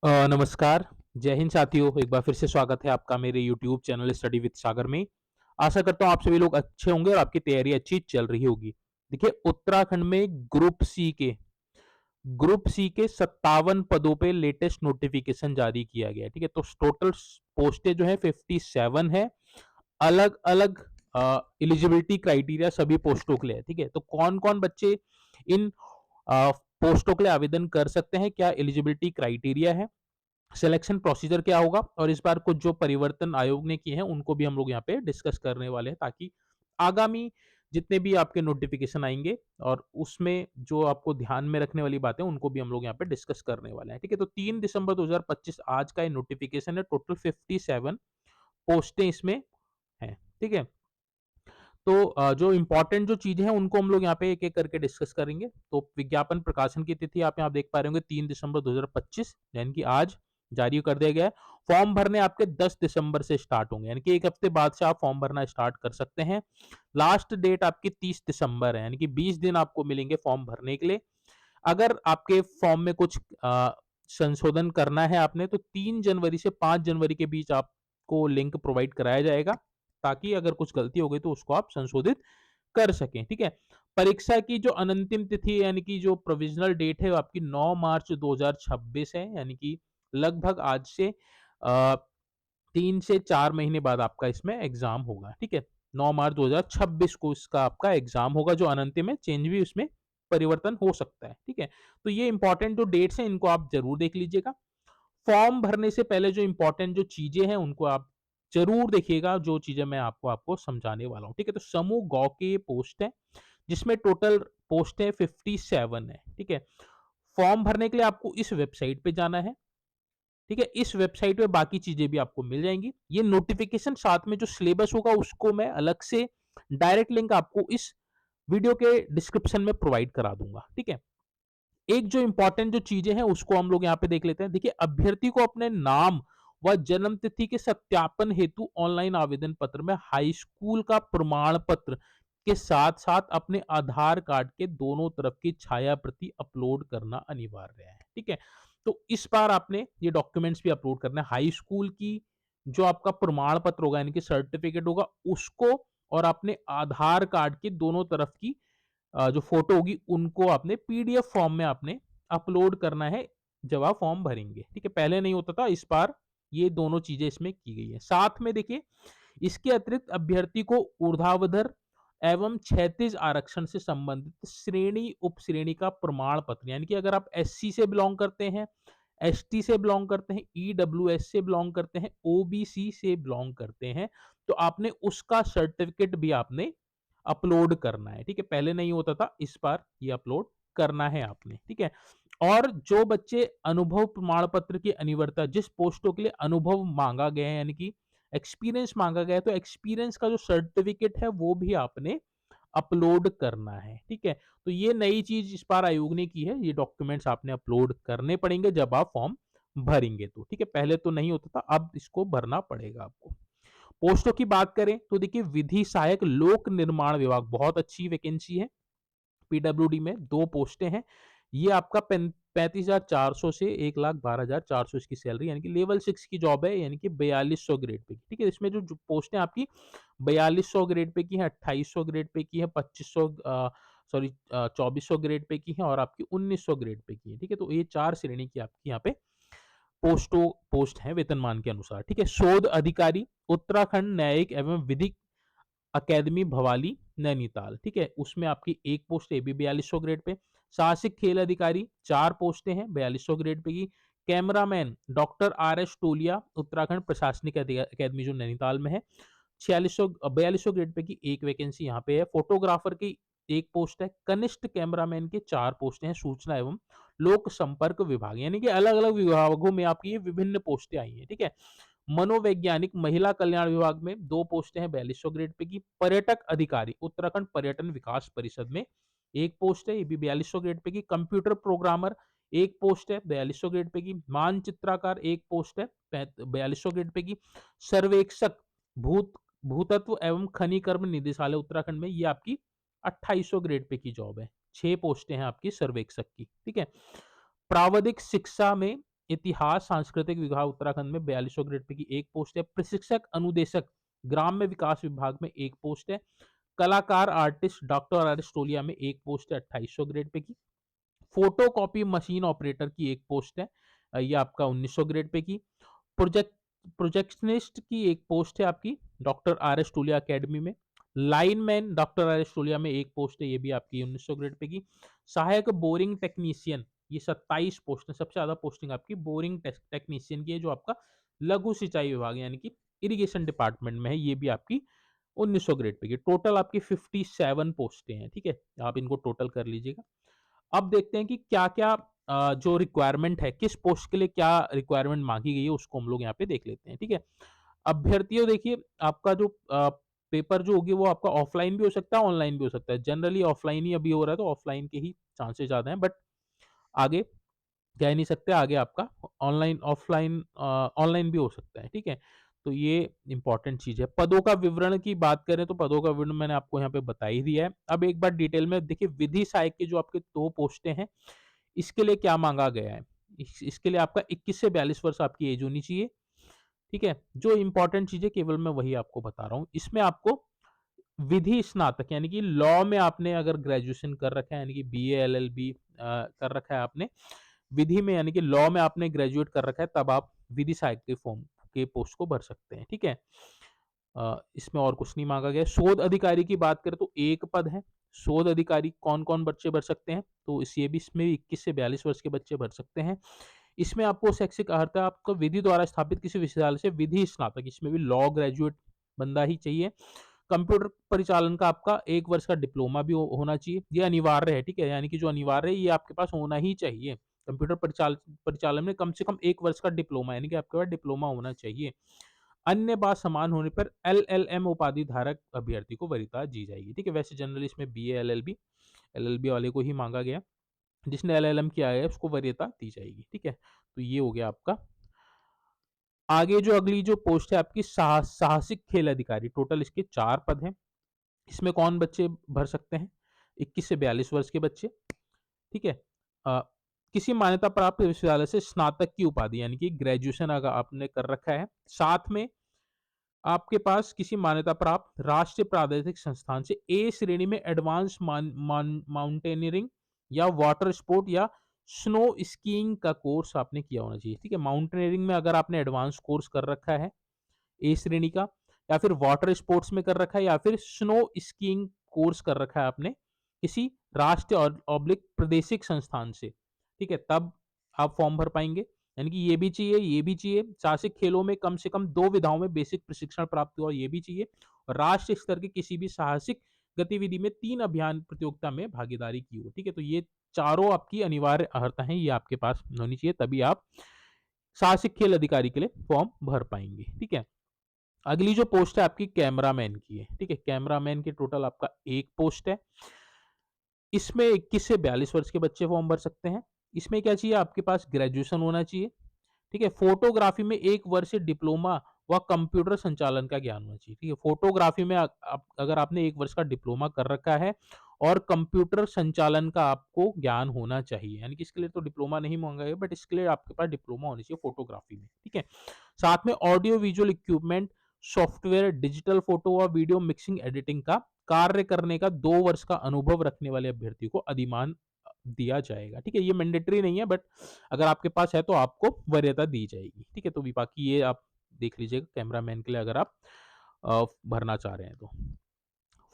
नमस्कार, जय हिंद साथियों, एक बार फिर से स्वागत है आपका मेरे यूट्यूब चैनल स्टडी विद सागर में। आशा करता हूँ आप सभी लोग अच्छे होंगे और आपकी तैयारी अच्छी चल रही होगी। देखिए उत्तराखंड में ग्रुप सी के 57 पदों पे लेटेस्ट नोटिफिकेशन जारी किया गया है, ठीक है? तो टोटल पोस्टें जो है 57 है। अलग-अलग एलिजिबिलिटी क्राइटेरिया सभी पोस्टों के लिए है, ठीक है? तो कौन-कौन बच्चे इन पोस्टों के लिए आवेदन कर सकते हैं, क्या एलिजिबिलिटी क्राइटेरिया है, सिलेक्शन प्रोसीजर क्या होगा और इस बार कुछ जो परिवर्तन आयोग ने किए हैं उनको भी हम लोग यहाँ पे डिस्कस करने वाले हैं, ताकि आगामी जितने भी आपके नोटिफिकेशन आएंगे और उसमें जो आपको ध्यान में रखने वाली बातें उनको भी हम लोग यहाँ पे डिस्कस करने वाले हैं। ठीक है, तो 3 दिसंबर 2025 आज का ये नोटिफिकेशन है। टोटल 57 पोस्टें इसमें हैं। ठीक है, तो जो इम्पोर्टेंट जो चीजें हैं उनको हम लोग यहाँ पे एक एक करके डिस्कस करेंगे। तो विज्ञापन प्रकाशन की तिथि आप यहाँ देख पा रहे होंगे 3 दिसंबर 2025, यानी कि आज जारी कर दिया गया है। फॉर्म भरने आपके 10 दिसंबर से स्टार्ट होंगे, यानी कि एक हफ्ते बाद से आप फॉर्म भरना स्टार्ट कर सकते हैं। लास्ट डेट आपकी 30 दिसंबर है, यानी कि 20 दिन आपको मिलेंगे फॉर्म भरने के लिए। अगर आपके फॉर्म में कुछ संशोधन करना है आपने, तो 3 जनवरी से 5 जनवरी के बीच आपको लिंक प्रोवाइड कराया जाएगा, ताकि अगर कुछ गलती हो गई तो उसको आप संशोधित कर सकें। ठीक है, परीक्षा की जो अनंतिम तिथि है, यानी कि जो प्रोविजनल डेट है, वो आपकी 9 मार्च 2026 है, यानी कि लगभग आज से 3 से 4 महीने बाद आपका इसमें एग्जाम होगा। ठीक है, 9 मार्च 2026 को इसका आपका एग्जाम होगा, जो अनंतिम है, चेंज भी उसमें परिवर्तन हो सकता है। ठीक है, तो ये इंपॉर्टेंट जो डेट्स हैं इनको आप जरूर देख लीजिएगा। फॉर्म भरने से पहले जो इंपॉर्टेंट जो चीजें हैं उनको आप जरूर देखिएगा, जो चीजें मैं आपको आपको समझाने वाला हूँ। ठीक है, तो समूह गौ के पोस्ट है, जिसमें टोटल पोस्ट है 57 है। ठीक है, फॉर्म भरने के लिए आपको इस वेबसाइट पे जाना है। ठीक है, इस वेबसाइट पे बाकी चीजें भी आपको मिल जाएंगी। ये नोटिफिकेशन साथ में जो सिलेबस होगा उसको मैं अलग से डायरेक्ट लिंक आपको इस वीडियो के डिस्क्रिप्शन में प्रोवाइड करा दूंगा। ठीक है, एक जो इंपॉर्टेंट जो चीजें हैं उसको हम लोग यहाँ पे देख लेते हैं। देखिए, अभ्यर्थी को अपने नाम व जन्म तिथि के सत्यापन हेतु ऑनलाइन आवेदन पत्र में हाई स्कूल का प्रमाण पत्र के साथ साथ अपने आधार कार्ड के दोनों तरफ की छाया प्रति अपलोड करना अनिवार्य है। ठीक है, तो इस बार आपने ये डॉक्यूमेंट्स भी अपलोड करना है। हाई स्कूल की जो आपका प्रमाण पत्र होगा, यानी कि सर्टिफिकेट होगा, उसको और अपने आधार कार्ड के दोनों तरफ की जो फोटो होगी उनको आपने पीडीएफ फॉर्म में आपने अपलोड करना है जब आप फॉर्म भरेंगे। ठीक है, पहले नहीं होता था, इस बार ये दोनों चीजें इसमें की गई है। साथ में देखिए, इसके अतिरिक्त अभ्यर्थी को ऊर्ध्वाधर एवं क्षैतिज आरक्षण से संबंधित श्रेणी उप श्रेणी का प्रमाण पत्र, यानी कि अगर आप एससी से बिलोंग करते हैं, एसटी से बिलोंग करते हैं, ईडब्ल्यूएस से बिलोंग करते हैं, ओबीसी से बिलोंग करते हैं, तो आपने उसका सर्टिफिकेट भी आपने अपलोड करना है। ठीक है, पहले नहीं होता था, इस बार ये अपलोड करना है आपने। ठीक है, और जो बच्चे अनुभव प्रमाण पत्र की अनिवार्यता, जिस पोस्टों के लिए अनुभव मांगा गया है, यानी कि एक्सपीरियंस मांगा गया है, तो एक्सपीरियंस का जो सर्टिफिकेट है वो भी आपने अपलोड करना है। ठीक है, तो ये नई चीज इस बार आयोग ने की है, ये डॉक्यूमेंट्स आपने अपलोड करने पड़ेंगे जब आप फॉर्म भरेंगे। तो ठीक है, पहले तो नहीं होता था, अब इसको भरना पड़ेगा आपको। पोस्टों की बात करें तो देखिए, विधि सहायक लोक निर्माण विभाग, बहुत अच्छी वैकेंसी है। पीडब्ल्यूडी में 2 पोस्टें हैं। ये आपका 35,400 से 1,12,400 इसकी सैलरी, यानी कि लेवल 6 की जॉब है, यानी कि 4200 ग्रेड पे की। ठीक है, इसमें जो पोस्टें आपकी 4200 ग्रेड पे की है, 2800 ग्रेड पे की है, 2500 सॉरी 2400 ग्रेड पे की है और आपकी 1900 ग्रेड पे की है। ठीक है, तो ये 4 श्रेणी की आपकी यहाँ पे पोस्ट है वेतनमान के अनुसार। ठीक है, शोध अधिकारी, उत्तराखंड न्यायिक एवं विधिक अकेदमी भवाली नैनीताल। ठीक है, उसमें आपकी एक पोस्ट है, भी 4200 ग्रेड पे। साहसिक खेल अधिकारी 4 पोस्टें हैं, 4200 ग्रेड पे की। कैमरामैन डॉक्टर आर एस टोलिया, उत्तराखंड प्रशासनिक अकेदमी जो नैनीताल में है, 4200 ग्रेड पे की एक वैकेंसी यहाँ पे है। फोटोग्राफर की एक पोस्ट है। कनिष्ठ कैमरामैन के 4 पोस्टें हैं, सूचना एवं लोक संपर्क विभाग, यानी कि अलग अलग विभागों में आपकी ये विभिन्न पोस्टें आई हैं। ठीक है, मनोवैज्ञानिक महिला कल्याण विभाग में 2 पोस्टें हैं, 4200 ग्रेड पे की। पर्यटक अधिकारी उत्तराखंड पर्यटन विकास परिषद में एक पोस्ट है, ये भी 4200 ग्रेड पे की। कंप्यूटर प्रोग्रामर एक पोस्ट है, 4200 ग्रेड पे की। मानचित्रकार एक पोस्ट है, 4200 ग्रेड पे की। सर्वेक्षक भूत भूतत्व एवं खनिकर्म निदेशालय उत्तराखंड में, ये आपकी 2800 ग्रेड पे की जॉब है। 6 पोस्टें हैं आपकी सर्वेक्षक की। ठीक है, प्रावधिक शिक्षा में इतिहास सांस्कृतिक विभाग उत्तराखंड में 4200 ग्रेड पे की एक पोस्ट है। प्रशिक्षक अनुदेशक ग्राम्य विकास विभाग में एक पोस्ट है। कलाकार आर्टिस्ट डॉक्टर अरिस्टोलिया में एक पोस्ट है 2800 ग्रेड पे की। फोटोकॉपी मशीन ऑपरेटर की एक पोस्ट है, ये आपका 1900 ग्रेड पे की। प्रोजेक्ट प्रोजेक्शनिस्ट की एक पोस्ट है आपकी डॉक्टर आर एस टोलिया अकेडमी में। लाइनमैन डॉक्टर आर एस टोलिया में एक पोस्ट है, ये भी आपकी 1900 ग्रेड पे की। सहायक बोरिंग टेक्नीशियन, ये 27 पोस्ट है। सबसे ज्यादा पोस्टिंग आपकी बोरिंग टेक्नीशियन की है, जो आपका लघु सिंचाई विभाग यानी कि इरिगेशन डिपार्टमेंट में है, ये भी आपकी 1900 ग्रेड पे की। टोटल आपकी 57 पोस्टें हैं, ठीक है, आप इनको टोटल कर लीजिएगा। अब देखते हैं कि क्या-क्या जो रिक्वायरमेंट है, किस पोस्ट के लिए क्या रिक्वायरमेंट माँगी गई है, उसको हम लोग यहाँ पे देख लेते हैं, ठीक है। अभ्यर्थियों देखिए, आपका जो पेपर जो होगी वो आपका ऑफलाइन भी हो सकता है, ऑनलाइन भी हो सकता है। जनरली ऑफलाइन ही अभी हो रहा है, तो ऑफलाइन के ही चांसेस ज़्यादा हैं, बट आगे कह नहीं सकते, आगे आपका ऑनलाइन ऑफलाइन ऑनलाइन भी हो सकता है, ठीक है। तो ये इंपॉर्टेंट चीज़ है। पदों का विवरण की बात करें तो पदों का विवरण मैंने आपको यहाँ पे बता ही दिया है। अब एक बार डिटेल में देखिए, विधि सहायक की जो आपके 2 पोस्टें हैं, इसके लिए क्या माँगा गया है? इसके लिए आपका 21 से 42 वर्ष आपकी एज होनी चाहिए, ठीक है? जो इम्पोर्टेंट चीज़ है केवल मैं वही आपको बता रहा हूँ। इसमें आपको विधि स्नातक यानी कि लॉ में आपने अगर ग्रेजुएशन कर रखा है, यानी कि बीए, एलएलबी कर रखा है आपने, विधि में यानी कि लॉ में आपने ग्रेजुएट कर रखा है, तब आप विधि सहायक के फॉर्म के पोस्ट को भर सकते हैं, ठीक है? इसमें और कुछ नहीं माँगा गया है। शोध अधिकारी की बात करें तो 1 पद है। शोध अधिकारी कौन-कौन बच्चे भर सकते हैं? तो इस ये भी इसमें भी 21 से 42 वर्ष के बच्चे भर सकते हैं। इसमें आपको शैक्षिक अर्हता आपको विधि द्वारा स्थापित किसी विश्वविद्यालय से विधि स्नातक, इसमें भी लॉ ग्रेजुएट बंदा ही चाहिए। कंप्यूटर परिचालन का आपका 1 वर्ष का डिप्लोमा भी होना चाहिए। ये अनिवार्य है, ठीक है? यानी कि जो अनिवार्य है, ये आपके पास होना ही चाहिए। कंप्यूटर परिचालन में कम से कम 1 वर्ष का डिप्लोमा यानी कि आपके पास डिप्लोमा होना चाहिए। अन्य बात समान होने पर एलएलएम उपाधि धारक अभ्यर्थी को वरीयता दी जाएगी, ठीक है? वैसे जनरली इसमें बीए, एलएलबी वाले को ही माँगा गया। जिसने एलएलएम किया है उसको वरीयता दी जाएगी, ठीक है? तो ये हो गया आपका। आगे जो अगली जो पोस्ट है आपकी साहसिक खेल अधिकारी, टोटल इसके 4 पद हैं। इसमें कौन बच्चे भर सकते हैं? 21 से 42 वर्ष के बच्चे, ठीक है? अ, किसी मान्यता प्राप्त विश्वविद्यालय से स्नातक की उपाधि यानी कि ग्रेजुएशन अगर आपने कर रखा है, साथ में आपके पास किसी मान्यता प्राप्त राष्ट्रीय प्रादेशिक संस्थान से ए श्रेणी में एडवांस माउंटेनियरिंग या वाटर स्पोर्ट या स्नो स्कीइंग का कोर्स आपने किया होना चाहिए, ठीक है? माउंटेनियरिंग में अगर आपने एडवांस कोर्स कर रखा है ए श्रेणी का, या फिर वाटर स्पोर्ट्स में कर रखा है, या फिर स्नो स्कीइंग कोर्स कर रखा है आपने किसी राष्ट्रीय और ऑब्लिक प्रादेशिक संस्थान से, ठीक है? तब आप फॉर्म भर पाएंगे। यानी कि ये भी चाहिए, ये भी चाहिए। साहसिक खेलों में कम से कम 2 विधाओं में बेसिक प्रशिक्षण प्राप्त हुआ, ये भी चाहिए। और राष्ट्रीय स्तर के किसी भी साहसिक गतिविधि में 3 अभियान प्रतियोगिता में भागीदारी की हो, ठीक है? तो ये चारों आपकी अनिवार्य अर्हता हैं, ये आपके पास होनी चाहिए, तभी आप साहसिक खेल अधिकारी के लिए फॉर्म भर पाएंगे, ठीक है? अगली जो पोस्ट है आपकी कैमरामैन की है, ठीक है? कैमरामैन की टोटल आपका 1 पोस्ट है। इसमें 21 से 42 वर्ष के बच्चे फॉर्म भर सकते हैं। इसमें क्या चाहिए? आपके पास ग्रेजुएशन होना चाहिए, ठीक है? फोटोग्राफी में 1 वर्षीय डिप्लोमा व कंप्यूटर संचालन का ज्ञान होना चाहिए, ठीक है? फोटोग्राफी में आप अगर आपने 1 वर्ष का डिप्लोमा कर रखा है और कंप्यूटर संचालन का आपको ज्ञान होना चाहिए, यानी कि इसके लिए तो डिप्लोमा नहीं माँगा है, बट इसके लिए आपके पास डिप्लोमा होनी चाहिए फोटोग्राफी में, ठीक है? साथ में audio visual equipment, software, digital photo व वीडियो मिक्सिंग एडिटिंग का कार्य करने का 2 वर्ष का अनुभव रखने वाले अभ्यर्थी को अधिमान दिया जाएगा, ठीक है? ये मैंडेटरी नहीं है, बट अगर आपके पास है तो आपको वरीयता दी जाएगी, ठीक है? तो बाकी ये आप देख लीजिएगा कैमरामैन के लिए अगर आप भरना चाह रहे हैं तो।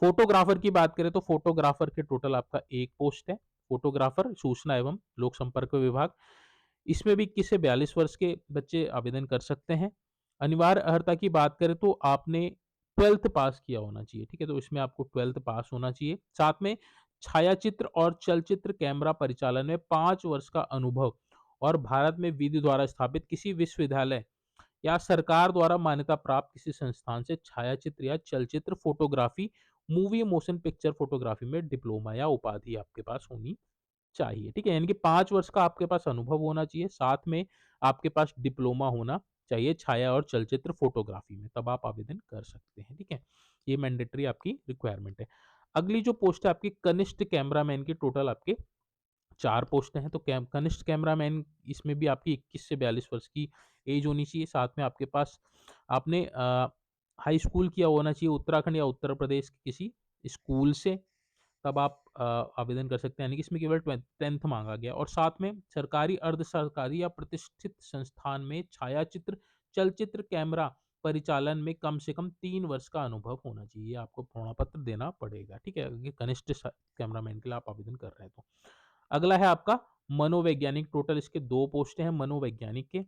फोटोग्राफर की बात करें तो फोटोग्राफर के टोटल आपका 1 पोस्ट है। फोटोग्राफर सूचना एवं लोक संपर्क विभाग, इसमें भी 21 से 42 वर्ष के बच्चे आवेदन कर सकते हैं। अनिवार्य अर्हता की बात करें तो आपने 12th पास किया होना चाहिए, ठीक है? तो इसमें आपको 12th पास होना चाहिए। साथ में छायाचित्र और चलचित्र कैमरा परिचालन में 5 वर्ष का अनुभव और भारत में विधि द्वारा स्थापित किसी विश्वविद्यालय या सरकार द्वारा मान्यता प्राप्त किसी संस्थान से छायाचित्र या चलचित्र photography, movie motion picture photography में डिप्लोमा या उपाधि आपके पास होनी चाहिए, ठीक है? यानी कि 5 वर्ष का आपके पास अनुभव होना चाहिए, साथ में आपके पास डिप्लोमा होना चाहिए छाया और चलचित्र फोटोग्राफी में, तब आप आवेदन कर सकते हैं, ठीक है? ये मैंडेटरी आपकी रिक्वायरमेंट है। अगली जो पोस्ट है आपकी कनिष्ठ कैमरामैन की, टोटल आपके 4 पोस्टें हैं, तो कनिष्ठ कैमरामैन इसमें भी आपकी 21 से 42 वर्ष की एज होनी चाहिए। साथ में आपके पास आपने हाई स्कूल किया होना चाहिए उत्तराखंड या उत्तर प्रदेश के किसी स्कूल से, तब आप आवेदन कर सकते हैं। यानी कि इसमें केवल 10th माँगा गया, और साथ में सरकारी, अर्ध सरकारी या प्रतिष्ठित संस्थान में छायाचित्र, चलचित्र, कैमरा परिचालन में कम से कम 3 वर्ष का अनुभव होना चाहिए। आपको प्रमाण पत्र देना पड़ेगा, ठीक है? ये कनिष्ठ कैमरामैन के लिए आप आवेदन कर रहे हैं तो। अगला है आपका मनोवैज्ञानिक, टोटल इसके 2 पोस्टें हैं मनोवैज्ञानिक के।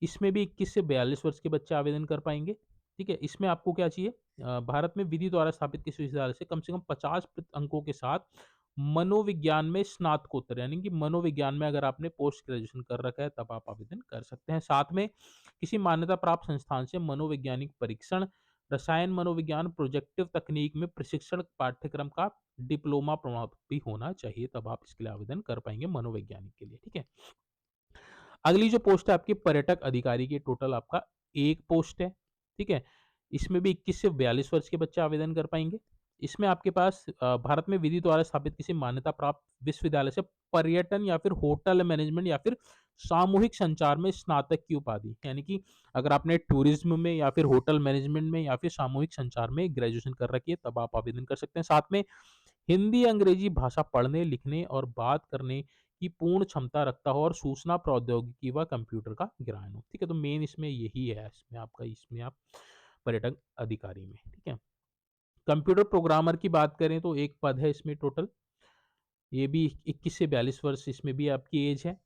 इसमें भी 21 से 42 वर्ष के बच्चे आवेदन कर पाएँगे, ठीक है? इसमें आपको क्या चाहिए? भारत में विधि द्वारा स्थापित किसी विश्वविद्यालय से कम से कम 50 अंकों के साथ मनोविज्ञान में स्नातकोत्तर, यानी कि मनोविज्ञान में अगर आपने पोस्ट ग्रेजुएशन कर रखा है, तब आप आवेदन कर सकते हैं। साथ में किसी मान्यता प्राप्त संस्थान से मनोवैज्ञानिक परीक्षण, रसायन मनोविज्ञान, प्रोजेक्टिव तकनीक में प्रशिक्षण पाठ्यक्रम का डिप्लोमा प्रमाण भी होना चाहिए, तब आप इसके लिए आवेदन कर पाएँगे मनोवैज्ञानिक के लिए, ठीक है? अगली जो पोस्ट है आपकी पर्यटक अधिकारी की, टोटल आपका 1 पोस्ट है, ठीक है? इसमें भी 21 से 42 वर्ष के बच्चे आवेदन कर पाएँगे। इसमें आपके पास भारत में विधि द्वारा स्थापित किसी मान्यता प्राप्त विश्वविद्यालय से पर्यटन या फिर होटल मैनेजमेंट या फिर सामूहिक संचार में स्नातक की उपाधि, यानी कि अगर आपने टूरिज़्म में या फिर होटल मैनेजमेंट में या फिर सामूहिक संचार में ग्रेजुएशन कर रखी है, तब आप आवेदन कर सकते हैं। साथ में हिंदी, अंग्रेजी भाषा पढ़ने, लिखने और बात करने की पूर्ण क्षमता रखता हो और सूचना प्रौद्योगिकी व कंप्यूटर का ज्ञान हो। ठीक है? तो मेन इसमें यही है, इसमें आप पर्यटन अधिकारी में, ठीक है? कंप्यूटर प्रोग्रामर की बात करें तो एक पद है इसमें टोटल, ये भी 21 से 42 वर्ष इसमें भी आपकी एज है।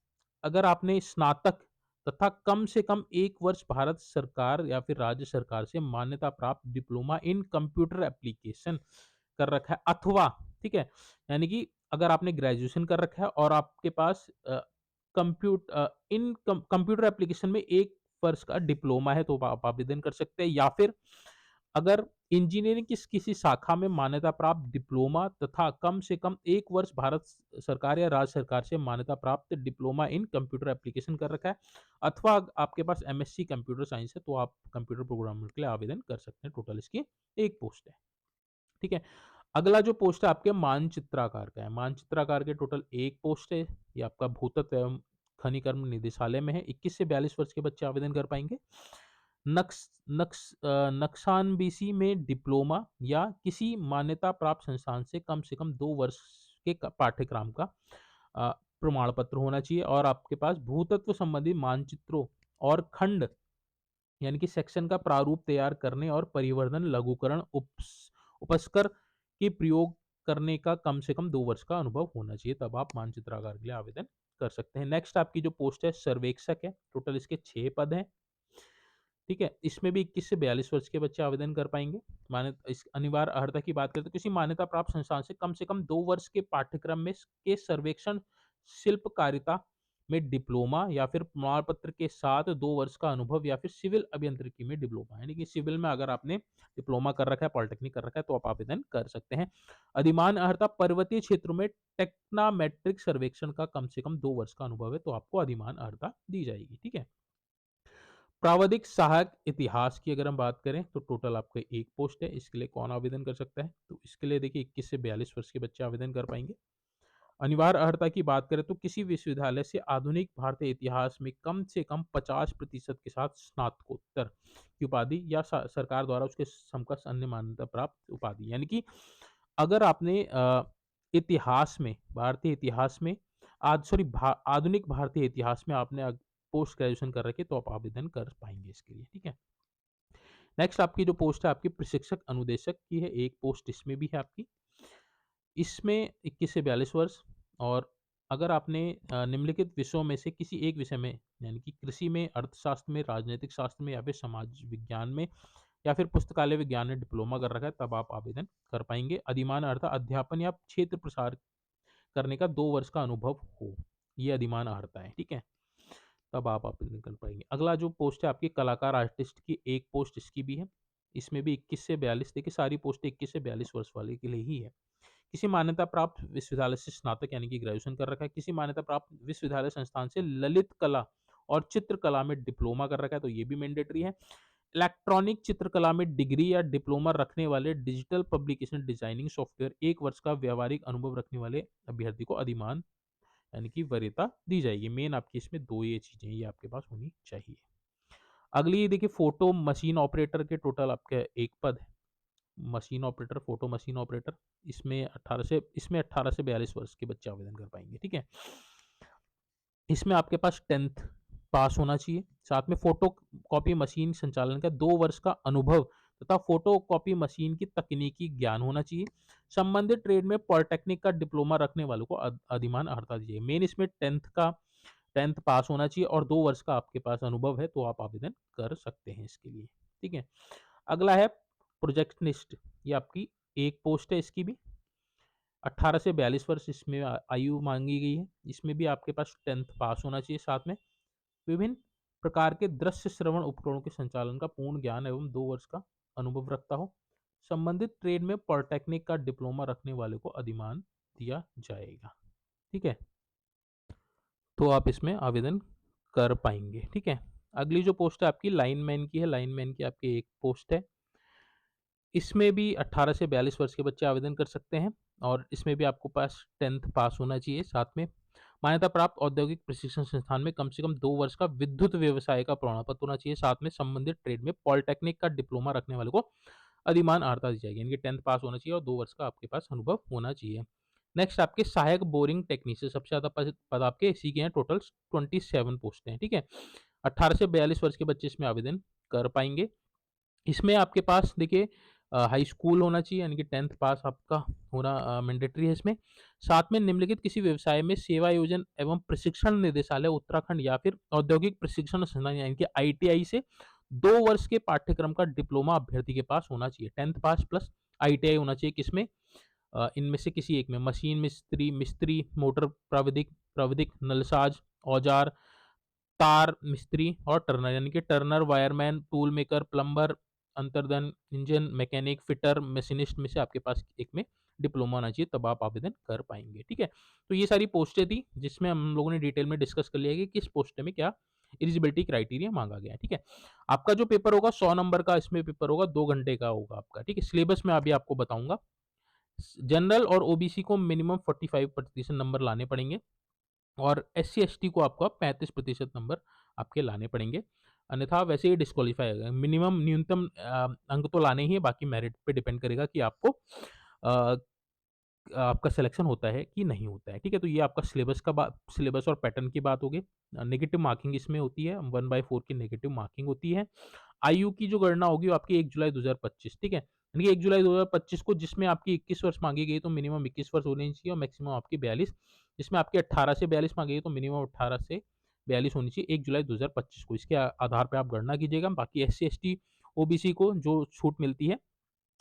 अगर आपने स्नातक तथा कम से कम 1 वर्ष भारत सरकार या फिर राज्य सरकार से मान्यता प्राप्त डिप्लोमा इन कंप्यूटर एप्लीकेशन कर रखा है, अथवा ठीक है, यानी कि अगर आपने ग्रेजुएशन कर रखा है और आपके पास कंप्यूटर एप्लीकेशन में 1 वर्ष का डिप्लोमा है, तो आप आवेदन कर सकते हैं। या फिर अगर इंजीनियरिंग की किसी शाखा में मान्यता प्राप्त डिप्लोमा तथा कम से कम 1 वर्ष भारत सरकार या राज्य सरकार से मान्यता प्राप्त डिप्लोमा इन कंप्यूटर एप्लीकेशन कर रखा है, अथवा आपके पास एमएससी कंप्यूटर साइंस है, तो आप कंप्यूटर प्रोग्रामर के लिए आवेदन कर सकते हैं। टोटल इसकी 1 पोस्ट है, ठीक है? अगला जो पोस्ट है आपके मानचित्राकार का है। मानचित्राकार के टोटल 1 पोस्ट है। ये आपका भूतत्व एवं खनिकर्म निदेशालय में है। 21 से 42 वर्ष के बच्चे आवेदन कर पाएँगे। नक्शानबीसी में डिप्लोमा या किसी मान्यता प्राप्त संस्थान से कम 2 वर्ष के पाठ्यक्रम का प्रमाण पत्र होना चाहिए, और आपके पास भूतत्व संबंधी मानचित्रों और खंड, यानी कि सेक्शन का प्रारूप तैयार करने और परिवर्धन, लघुकरण, उपस्कर के प्रयोग करने का कम से कम 2 वर्ष का अनुभव होना चाहिए, तब आप मानचित्राकार के लिए आवेदन कर सकते हैं। नेक्स्ट आपकी जो पोस्ट है सर्वेक्षक है, टोटल इसके 6 पद हैं, ठीक है? इसमें भी 21 से 42 वर्ष के बच्चे आवेदन कर पाएँगे। इस अनिवार्य अर्हता की बात करें तो किसी मान्यता प्राप्त संस्थान से कम 2 वर्ष के पाठ्यक्रम में के सर्वेक्षण, शिल्पकारिता में डिप्लोमा या फिर प्रमाण पत्र के साथ 2 वर्ष का अनुभव, या फिर सिविल अभियांत्रिकी में डिप्लोमा, यानी कि सिविल में अगर आपने डिप्लोमा कर रखा है, पॉलिटेक्निक कर रखा है, तो आप आवेदन कर सकते हैं। अधिमान अर्हता पर्वतीय क्षेत्रों में टेक्नामेट्रिक सर्वेक्षण का कम से कम 2 वर्ष का अनुभव है, तो आपको अधिमान अर्हता दी जाएगी, ठीक है? प्रावधिक सहायक इतिहास की अगर हम बात करें तो टोटल आपका 1 पोस्ट है। इसके लिए कौन आवेदन कर सकता है? तो इसके लिए देखिए 21 से 42 वर्ष के बच्चे आवेदन कर पाएँगे। अनिवार्य अर्हता की बात करें तो किसी विश्वविद्यालय से आधुनिक भारतीय इतिहास में कम से कम 50% के साथ स्नातकोत्तर की उपाधि, या सरकार द्वारा उसके समकक्ष अन्य मान्यता प्राप्त उपाधि। यानी कि अगर आपने इतिहास में, भारतीय इतिहास में आधुनिक भारतीय इतिहास में आपने पोस्ट ग्रेजुएशन कर रखी है, तो आप आवेदन कर पाएँगे इसके लिए, ठीक है? नेक्स्ट आपकी जो पोस्ट है आपकी प्रशिक्षक अनुदेशक की है, 1 पोस्ट इसमें भी है आपकी। इसमें 21 से 42 वर्ष, और अगर आपने निम्नलिखित विषयों में से किसी एक विषय में, यानी कि कृषि में, अर्थशास्त्र में, राजनैतिक शास्त्र में या फिर समाज विज्ञान में या फिर पुस्तकालय विज्ञान में डिप्लोमा कर रखा है, तब आप आवेदन कर पाएँगे। अधिमान अर्हता अध्यापन या क्षेत्र प्रसार करने का 2 वर्ष का अनुभव हो, ये अधिमान अर्हता है, ठीक है? तब आप आवेदन कर पाएँगे। अगला जो पोस्ट है आपकी कलाकार आर्टिस्ट की, 1 पोस्ट इसकी भी है। इसमें भी 21 से 42, देखिए सारी पोस्टें 21 से 42 वर्ष वाले के लिए ही है। किसी मान्यता प्राप्त विश्वविद्यालय से स्नातक, यानी कि ग्रेजुएशन कर रखा है, किसी मान्यता प्राप्त विश्वविद्यालय संस्थान से ललित कला और चित्रकला में डिप्लोमा कर रखा है, तो ये भी मैंडेटरी है। इलेक्ट्रॉनिक चित्रकला में डिग्री या डिप्लोमा रखने वाले, डिजिटल पब्लिकेशन डिजाइनिंग सॉफ्टवेयर 1 वर्ष का व्यावहारिक अनुभव रखने वाले अभ्यर्थी को अधिमान, यानी कि वरीयता दी जाएगी। मेन आपकी इसमें 2 ये चीज़ें ये आपके पास होनी चाहिए। अगली देखिए फ़ोटो मशीन ऑपरेटर के टोटल आपके 1 पद है। Machine operator, photo machine operator इसमें 18 से 42 वर्ष के बच्चे आवेदन कर पाएँगे, ठीक है? इसमें आपके पास 10th पास होना चाहिए, साथ में फ़ोटो कॉपी मशीन संचालन का 2 वर्ष का अनुभव तथा फ़ोटो कॉपी मशीन की तकनीकी ज्ञान होना चाहिए। संबंधित ट्रेड में पॉलिटेक्निक का डिप्लोमा रखने वालों को अधिमान अर्हता दी जाएगी। मेन इसमें 10th पास होना चाहिए और 2 वर्ष का आपके पास अनुभव है, तो आप आवेदन कर सकते हैं इसके लिए, ठीक है? अगला है प्रोजेक्शनिस्ट, ये आपकी एक पोस्ट है इसकी भी। 18 से 42 वर्ष इसमें आयु माँगी गई है। इसमें भी आपके पास 10th पास होना चाहिए, साथ में विभिन्न प्रकार के दृश्य श्रवण उपकरणों के संचालन का पूर्ण ज्ञान एवं 2 वर्ष का अनुभव रखता हो। संबंधित ट्रेड में पॉलिटेक्निक का डिप्लोमा रखने वाले को अधिमान दिया जाएगा, ठीक है? तो आप इसमें आवेदन कर पाएँगे, ठीक है? अगली जो पोस्ट है आपकी लाइनमैन की है, लाइनमैन की आपकी एक पोस्ट है। इसमें भी 18 से 42 वर्ष के बच्चे आवेदन कर सकते हैं और इसमें भी आपको पास 10th पास होना चाहिए। साथ में मान्यता प्राप्त औद्योगिक प्रशिक्षण संस्थान में कम से कम 2 वर्ष का विद्युत व्यवसाय का प्रमाण पत्र होना चाहिए। साथ में संबंधित ट्रेड में पॉलिटेक्निक का डिप्लोमा रखने वाले को अधिमान अर्हता दी जाएगी। यानी कि 10th पास होना चाहिए और 2 वर्ष का आपके पास अनुभव होना चाहिए। नेक्स्ट आपके सहायक बोरिंग टेक्नीशियन सबसे ज़्यादा पद आपके इसी के हैं, टोटल 27 पोस्टें हैं, ठीक है? 18 से 42 वर्ष के बच्चे इसमें आवेदन कर पाएँगे। इसमें आपके पास देखिए हाई स्कूल होना चाहिए, यानी कि 10th पास आपका होना मैंडेटरी है इसमें। साथ में निम्नलिखित किसी व्यवसाय में सेवा योजन एवं प्रशिक्षण निदेशालय उत्तराखंड या फिर औद्योगिक प्रशिक्षण संस्थान यानी कि आईटीआई से 2 वर्ष के पाठ्यक्रम का डिप्लोमा अभ्यर्थी के पास होना चाहिए। 10th पास प्लस आईटीआई होना चाहिए किसमें? इनमें से किसी एक में। मशीन मिस्त्री, मोटर प्राविधिक प्राविधिक, नलसाज, औजार, तार मिस्त्री और टर्नर, यानी कि turner, wireman, tool maker, plumber, अंतर्दन, इंजन मैकेनिक, फिटर, मशीनिस्ट में से आपके पास एक में डिप्लोमा होना चाहिए, तब आप आवेदन कर पाएँगे, ठीक है? तो ये सारी पोस्टें थी जिसमें हम लोगों ने डिटेल में डिस्कस कर लिया है कि किस पोस्ट में क्या एलिजिबिलिटी क्राइटेरिया माँगा गया है, ठीक है? आपका जो पेपर होगा 100 नंबर का इसमें पेपर होगा, 2 घंटे का होगा आपका, ठीक है? सिलेबस मैं अभी आपको बताऊँगा। जनरल और ओबीसी को मिनिमम 45% नंबर लाने पड़ेंगे और एससी-एसटी को आपको 35% नंबर आपके लाने पड़ेंगे। अन्यथा वैसे ही डिस्क्वालीफाई हो गए। मिनिमम न्यूनतम अंक तो लाने ही है, बाकी मेरिट पे डिपेंड करेगा कि आपको आपका सिलेक्शन होता है कि नहीं होता है, ठीक है? तो ये आपका सिलेबस और पैटर्न की बात हो गई। नेगेटिव मार्किंग इसमें होती है, 1/4 की नेगेटिव मार्किंग होती है। आयु की जो गणना होगी वो आपकी 1 जुलाई 2025, ठीक है? यानी कि 1 जुलाई 2025 को जिसमें आपकी 21 वर्ष माँगी गई तो मिनिमम 21 वर्ष होनी चाहिए और मैक्सिमम आपकी 42, जिसमें आपके 18 से 42 माँगी गई तो मिनिमम 18 से 42 होनी चाहिए 1 जुलाई 2025 को। इसके आधार पे आप गणना कीजिएगा। बाकी एससी-एसटी, ओबीसी को जो छूट मिलती है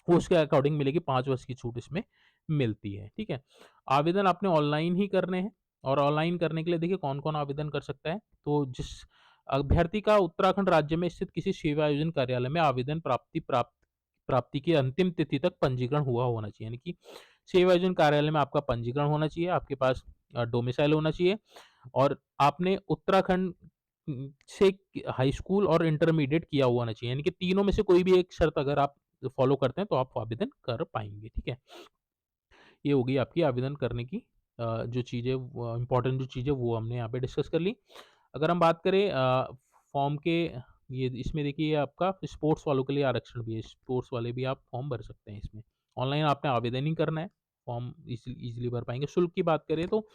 वो उसके अकॉर्डिंग मिलेगी, 5 वर्ष की छूट इसमें मिलती है, ठीक है? आवेदन आपने ऑनलाइन ही करने हैं और ऑनलाइन करने के लिए देखिए कौन-कौन आवेदन कर सकता है। तो जिस अभ्यर्थी का उत्तराखंड राज्य में स्थित किसी सेवा आयोजन कार्यालय में आवेदन प्राप्ति की अंतिम तिथि तक पंजीकरण हुआ होना चाहिए, यानी कि सेवा आयोजन कार्यालय में आपका पंजीकरण होना चाहिए, आपके पास डोमिसाइल होना चाहिए और आपने उत्तराखंड से हाई स्कूल और इंटरमीडिएट किया हुआ होना चाहिए, यानी कि तीनों में से कोई भी एक शर्त अगर आप फॉलो करते हैं तो आप आवेदन कर पाएँगे, ठीक है? ये हो गई आपकी आवेदन करने की जो चीज़ें इम्पोर्टेंट जो चीज़ें वो हमने यहाँ पे डिस्कस कर ली। अगर हम बात करें फॉर्म के, ये इसमें देखिए आपका स्पोर्ट्स वालों के लिए आरक्षण भी है, स्पोर्ट्स वाले भी आप फॉर्म भर सकते हैं इसमें। ऑनलाइन आपने आवेदन ही करना है, फॉर्म ईज़िली भर पाएँगे। शुल्क की बात करें तो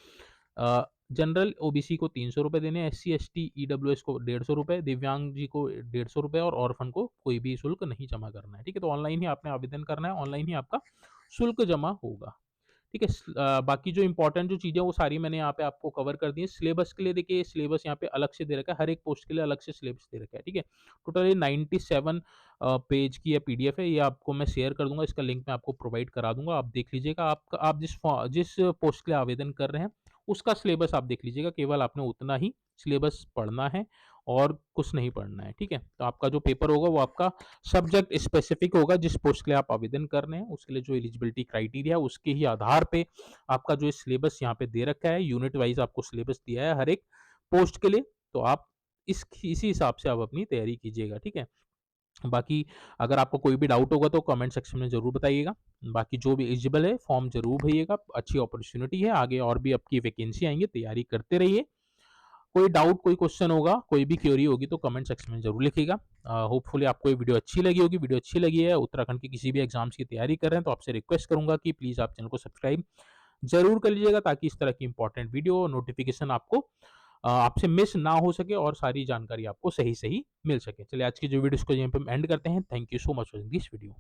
अ, जनरल ओबीसी को ₹300 देने हैं, एससी-एसटी, ईडब्ल्यूएस को ₹150, दिव्यांग जी को ₹150 और ऑर्फन को कोई भी शुल्क नहीं जमा करना है, ठीक है? तो ऑनलाइन ही आपने आवेदन करना है, ऑनलाइन ही आपका शुल्क जमा होगा। ठीक है? बाकी जो इम्पोर्टेंट जो चीज़ें वो सारी मैंने यहाँ पे आपको कवर कर दी है। सिलेबस के लिए देखिए सिलेबस यहाँ पे अलग से दे रखा है, हर एक पोस्ट के लिए अलग से सिलेबस दे रखा है, ठीक है? टोटली 97 पेज की ये पीडीएफ है, ये आपको मैं शेयर कर दूँगा, इसका लिंक मैं आपको प्रोवाइड करा दूँगा, आप देख लीजिएगा। आप जिस पोस्ट के लिए आवेदन कर रहे हैं, उसका सिलेबस आप देख लीजिएगा, केवल आपने उतना ही सिलेबस पढ़ना है और कुछ नहीं पढ़ना है, ठीक है? तो आपका जो पेपर होगा वो आपका सब्जेक्ट स्पेसिफिक होगा, जिस पोस्ट के लिए आप आवेदन कर रहे हैं, उसके लिए जो एलिजिबिलिटी क्राइटेरिया है, उसके ही आधार पे आपका जो सिलेबस यहाँ पे दे रखा है, यूनिट वाइज़ आपको सिलेबस दिया है हर एक पोस्ट के लिए, तो आप इसी हिसाब से आप अपनी तैयारी कीजिएगा, ठीक है? बाकी अगर आपको कोई भी डाउट होगा तो कमेंट सेक्शन में ज़रूर बताइएगा। बाकी जो भी एलिजिबल है फॉर्म ज़रूर भरिएगा, अच्छी अपॉर्च्युनिटी है, आगे और भी आपकी वैकेंसी आएँगी, तैयारी करते रहिए। कोई डाउट, कोई क्वेश्चन होगा, कोई भी क्वेरी होगी तो कमेंट सेक्शन में ज़रूर लिखिएगा। होपफुली आपको ये वीडियो अच्छी लगी होगी। वीडियो अच्छी लगी है, उत्तराखंड के किसी भी एग्ज़ाम्स की तैयारी कर रहे हैं तो आपसे रिक्वेस्ट करूँगा कि प्लीज़ आप चैनल को सब्सक्राइब ज़रूर कर लीजिएगा, ताकि इस तरह की इंपॉर्टेंट वीडियो नोटिफ़िकेशन आपको आपसे मिस ना हो सके और सारी जानकारी आपको सही-सही मिल सके। चलिए आज की जो वीडियो इसको यहीं पे एंड करते हैं। Thank you so much for this video.